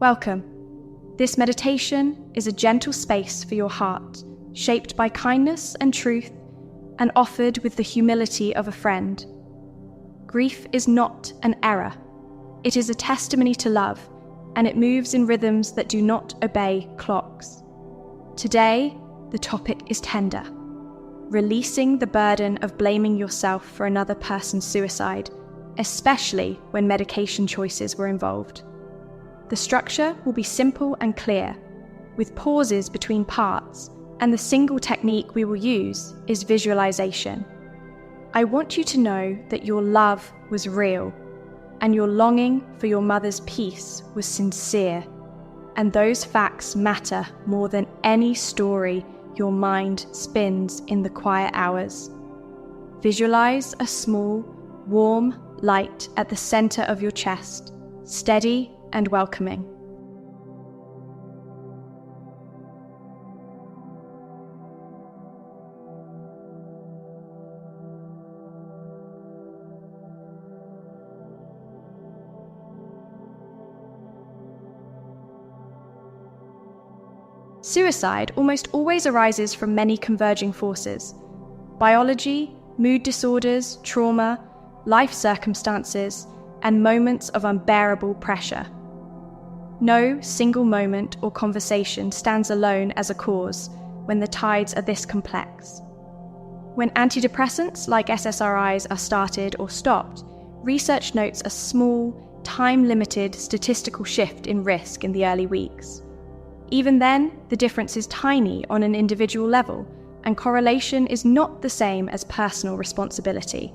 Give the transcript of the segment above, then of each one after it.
Welcome. This meditation is a gentle space for your heart, shaped by kindness and truth, and offered with the humility of a friend. Grief is not an error. It is a testimony to love, and it moves in rhythms that do not obey clocks. Today, the topic is tender. Releasing the burden of blaming yourself for another person's suicide, especially when medication choices were involved. The structure will be simple and clear, with pauses between parts, and the single technique we will use is visualization. I want you to know that your love was real, and your longing for your mother's peace was sincere, and those facts matter more than any story your mind spins in the quiet hours. Visualize a small, warm light at the center of your chest, steady and welcoming. Suicide almost always arises from many converging forces: biology, mood disorders, trauma, life circumstances, and moments of unbearable pressure. No single moment or conversation stands alone as a cause when the tides are this complex. When antidepressants like SSRIs are started or stopped, research notes a small, time-limited statistical shift in risk in the early weeks. Even then, the difference is tiny on an individual level, and correlation is not the same as personal responsibility.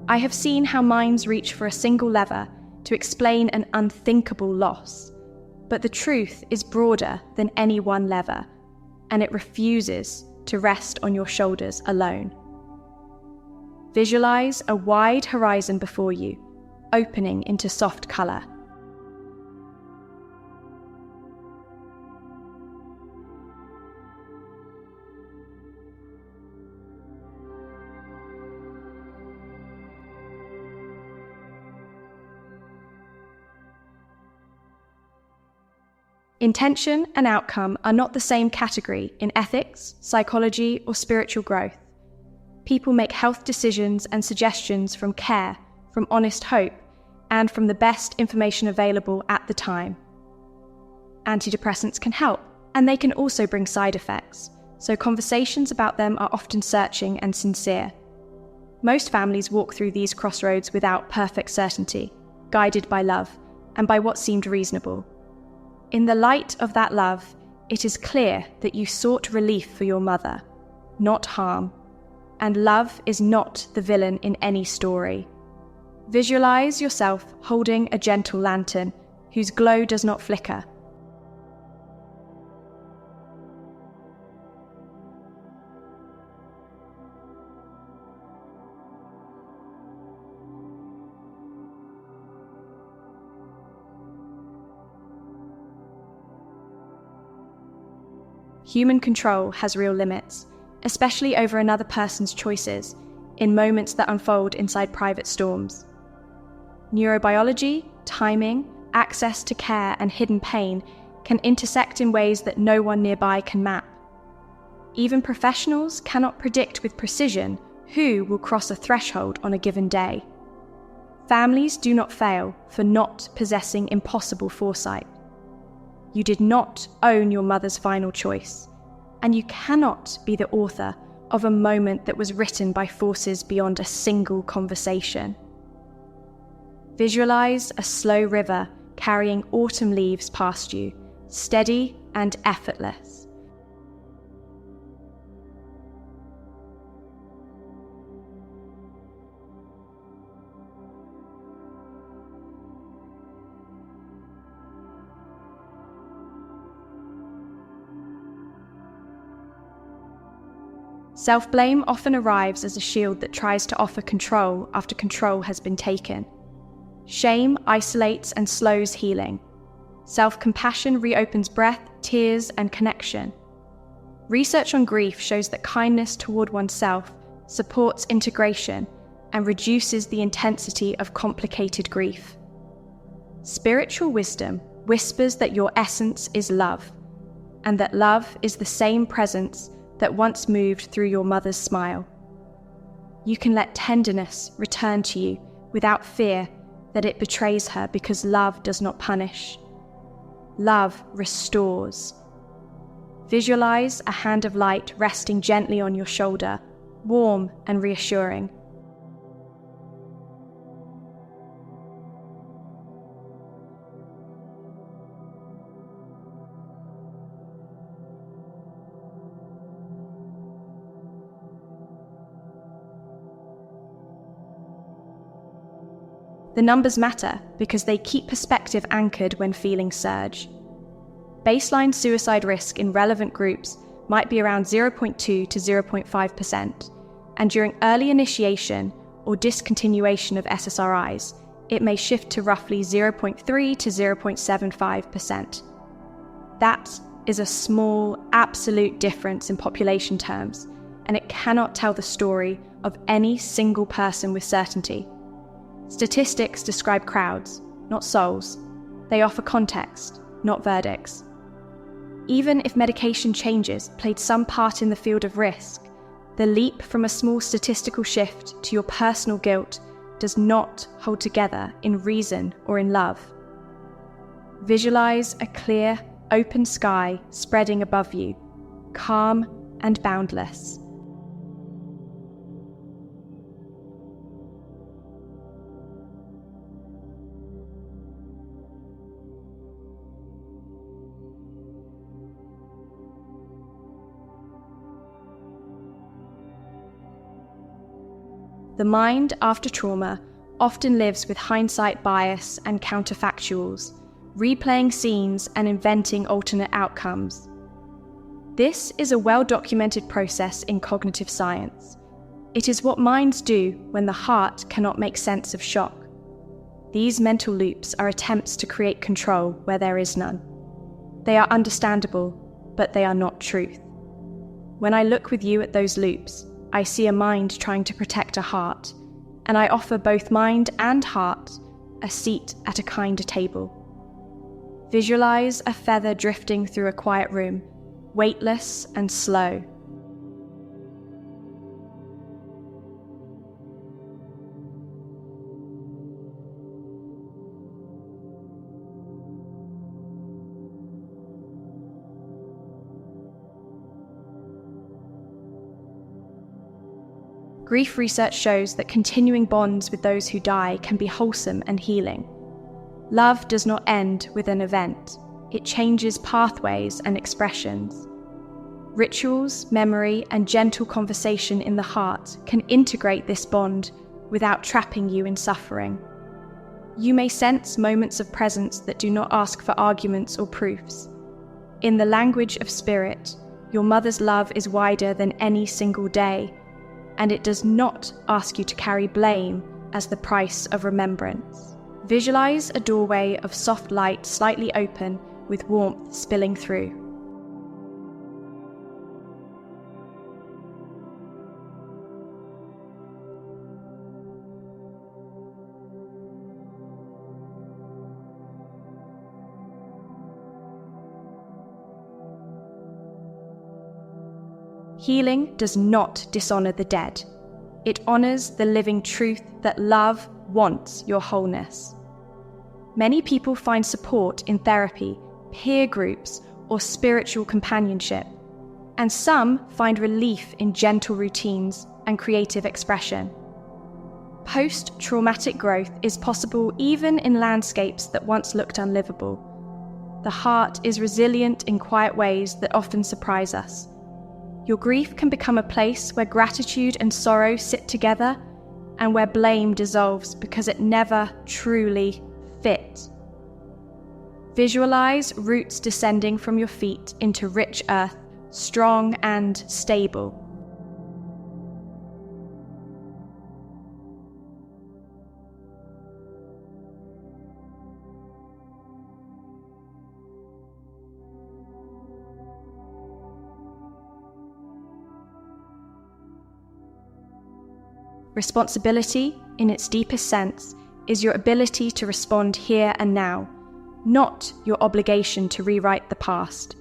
I have seen how minds reach for a single lever to explain an unthinkable loss, but the truth is broader than any one lever, and it refuses to rest on your shoulders alone. Visualize a wide horizon before you, opening into soft color. Intention and outcome are not the same category in ethics, psychology, or spiritual growth. People make health decisions and suggestions from care, from honest hope, and from the best information available at the time. Antidepressants can help, and they can also bring side effects, so conversations about them are often searching and sincere. Most families walk through these crossroads without perfect certainty, guided by love, and by what seemed reasonable. In the light of that love, it is clear that you sought relief for your mother, not harm, and love is not the villain in any story. Visualize yourself holding a gentle lantern whose glow does not flicker. Human control has real limits, especially over another person's choices, in moments that unfold inside private storms. Neurobiology, timing, access to care, and hidden pain can intersect in ways that no one nearby can map. Even professionals cannot predict with precision who will cross a threshold on a given day. Families do not fail for not possessing impossible foresight. You did not own your mother's final choice, and you cannot be the author of a moment that was written by forces beyond a single conversation. Visualize a slow river carrying autumn leaves past you, steady and effortless. Self-blame often arrives as a shield that tries to offer control after control has been taken. Shame isolates and slows healing. Self-compassion reopens breath, tears, and connection. Research on grief shows that kindness toward oneself supports integration and reduces the intensity of complicated grief. Spiritual wisdom whispers that your essence is love, and that love is the same presence that once moved through your mother's smile. You can let tenderness return to you without fear that it betrays her, because love does not punish. Love restores. Visualize a hand of light resting gently on your shoulder, warm and reassuring. The numbers matter because they keep perspective anchored when feelings surge. Baseline suicide risk in relevant groups might be around 0.2 to 0.5%, and during early initiation or discontinuation of SSRIs, it may shift to roughly 0.3 to 0.75%. That is a small, absolute difference in population terms, and it cannot tell the story of any single person with certainty. Statistics describe crowds, not souls. They offer context, not verdicts. Even if medication changes played some part in the field of risk, the leap from a small statistical shift to your personal guilt does not hold together in reason or in love. Visualize a clear, open sky spreading above you, calm and boundless. The mind after trauma often lives with hindsight bias and counterfactuals, replaying scenes and inventing alternate outcomes. This is a well-documented process in cognitive science. It is what minds do when the heart cannot make sense of shock. These mental loops are attempts to create control where there is none. They are understandable, but they are not truth. When I look with you at those loops, I see a mind trying to protect a heart, and I offer both mind and heart a seat at a kinder table. Visualize a feather drifting through a quiet room, weightless and slow. Grief research shows that continuing bonds with those who die can be wholesome and healing. Love does not end with an event. It changes pathways and expressions. Rituals, memory, and gentle conversation in the heart can integrate this bond without trapping you in suffering. You may sense moments of presence that do not ask for arguments or proofs. In the language of spirit, your mother's love is wider than any single day, and it does not ask you to carry blame as the price of remembrance. Visualize a doorway of soft light slightly open with warmth spilling through. Healing does not dishonor the dead. It honors the living truth that love wants your wholeness. Many people find support in therapy, peer groups, or spiritual companionship, and some find relief in gentle routines and creative expression. Post-traumatic growth is possible even in landscapes that once looked unlivable. The heart is resilient in quiet ways that often surprise us. Your grief can become a place where gratitude and sorrow sit together, and where blame dissolves because it never truly fit. Visualize roots descending from your feet into rich earth, strong and stable. Responsibility, in its deepest sense, is your ability to respond here and now, not your obligation to rewrite the past.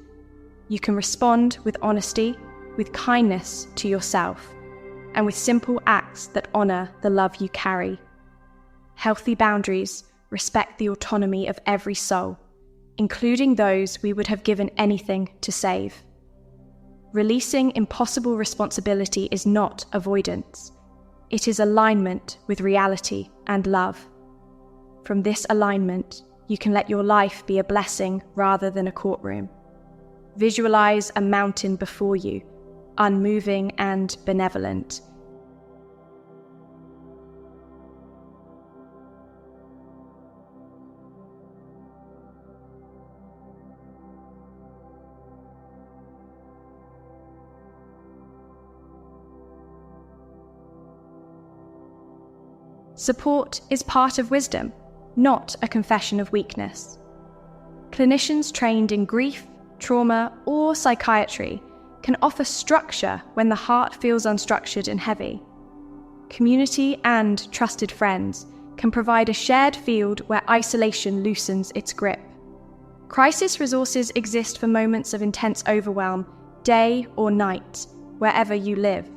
You can respond with honesty, with kindness to yourself, and with simple acts that honor the love you carry. Healthy boundaries respect the autonomy of every soul, including those we would have given anything to save. Releasing impossible responsibility is not avoidance. It is alignment with reality and love. From this alignment, you can let your life be a blessing rather than a courtroom. Visualize a mountain before you, unmoving and benevolent. Support is part of wisdom, not a confession of weakness. Clinicians trained in grief, trauma, or psychiatry can offer structure when the heart feels unstructured and heavy. Community and trusted friends can provide a shared field where isolation loosens its grip. Crisis resources exist for moments of intense overwhelm, day or night, wherever you live.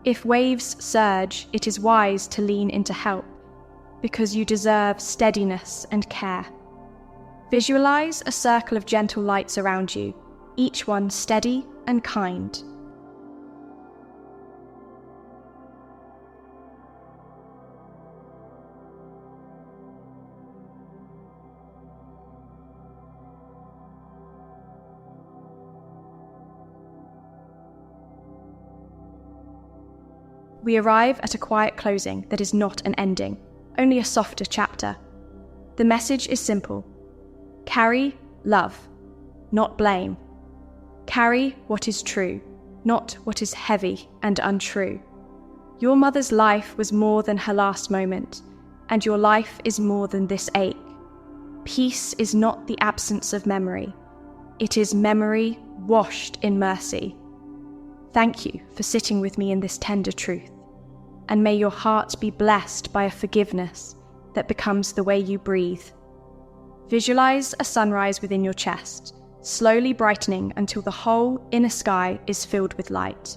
If waves surge, it is wise to lean into help, because you deserve steadiness and care. Visualize a circle of gentle lights around you, each one steady and kind. We arrive at a quiet closing that is not an ending, only a softer chapter. The message is simple. Carry love, not blame. Carry what is true, not what is heavy and untrue. Your mother's life was more than her last moment, and your life is more than this ache. Peace is not the absence of memory. It is memory washed in mercy. Thank you for sitting with me in this tender truth, and may your heart be blessed by a forgiveness that becomes the way you breathe. Visualize a sunrise within your chest, slowly brightening until the whole inner sky is filled with light.